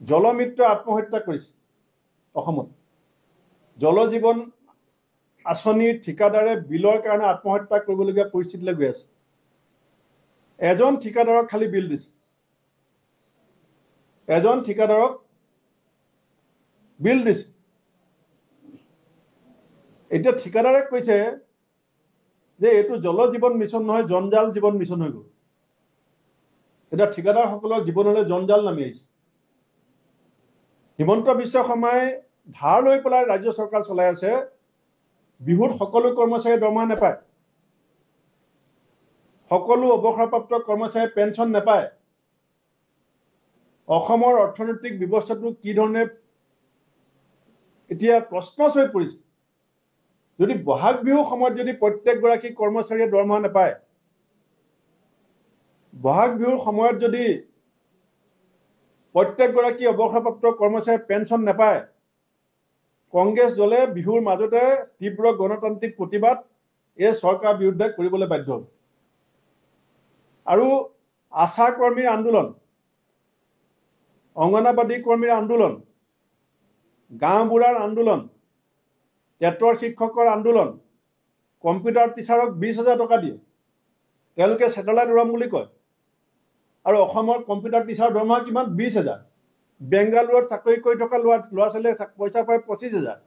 জলমিত্ৰ আত্মহত্যা কৰিছে অসমত। জল জীৱন আঁচনিৰ ঠিকাদাৰে বিলৰ কাৰণে আত্মহত্যা কৰিবলগীয়া পৰিস্থিতিলৈ গৈ আছে। এজন ঠিকাদাৰক খালি বিল দিছে, এজন ঠিকাদাৰক বিল দিছে। এতিয়া ঠিকাদাৰে কৈছে যে এইটো জল জীৱন মিছন নহয়, জঞ্জাল জীৱন মিছন হৈ গ'ল। এতিয়া ঠিকাদাৰসকলৰ জীৱনলৈ জঞ্জাল নামি আহিছে। হিমন্ত বিশ্ব শৰ্মাই ধাৰ লৈ পেলাই ৰাজ্য চৰকাৰ চলাই আছে। বিহুত সকলো কৰ্মচাৰীয়ে দৰমহা নাপায়, সকলো অৱসৰপ্ৰাপ্ত কৰ্মচাৰীয়ে পেঞ্চন নাপায়। অসমৰ অৰ্থনৈতিক ব্যৱস্থাটো কি ধৰণে এতিয়া প্ৰশ্নচ হৈ পৰিছে। যদি বহাগ বিহুৰ সময়ত যদি প্ৰত্যেকগৰাকী কৰ্মচাৰীয়ে দৰমহা নাপায়, বহাগ বিহুৰ সময়ত যদি প্ৰত্যেকগৰাকী অৱসৰপ্ৰাপ্ত কৰ্মচাৰীয়ে পেঞ্চন নাপায়, কংগ্ৰেছ দলে বিহুৰ মাজতে তীব্ৰ গণতান্ত্ৰিক প্ৰতিবাদ এই চৰকাৰৰ বিৰুদ্ধে কৰিবলৈ বাধ্য হ'ব। আৰু আশা কৰ্মীৰ আন্দোলন, অংগনাবাদী কৰ্মীৰ আন্দোলন, গাঁওবুঢ়াৰ আন্দোলন, টেটৰ শিক্ষকৰ আন্দোলন, কম্পিউটাৰ টিচাৰক 20,000 টকা দিয়ে, তেওঁলোকে ছেটেলাইট উৰাম বুলি কয়। আৰু অসমৰ কম্পিউটাৰ টিচাৰৰ দৰমহা কিমান? 20,000। বেংগালুৰুত চাকৰি কৰি থকা ল'ৰা ছোৱালীয়ে পইচা পায় 25,000।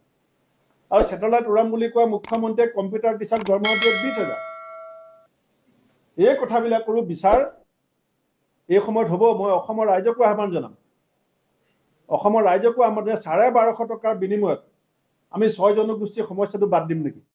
আৰু ছেটেলাইট উৰাম বুলি কোৱা মুখ্যমন্ত্ৰীয়ে কম্পিউটাৰ টিচাৰক দৰমহা দিয়ে 20,000। এই কথাবিলাকৰো বিচাৰ এই সময়ত হ'ব। মই অসমৰ ৰাইজকো আহ্বান জনাম, অসমৰ ৰাইজকো আমাৰ 12,500 টকাৰ বিনিময়ত আমি 6 জনগোষ্ঠীৰ সমস্যাটো বাদ দিম নেকি?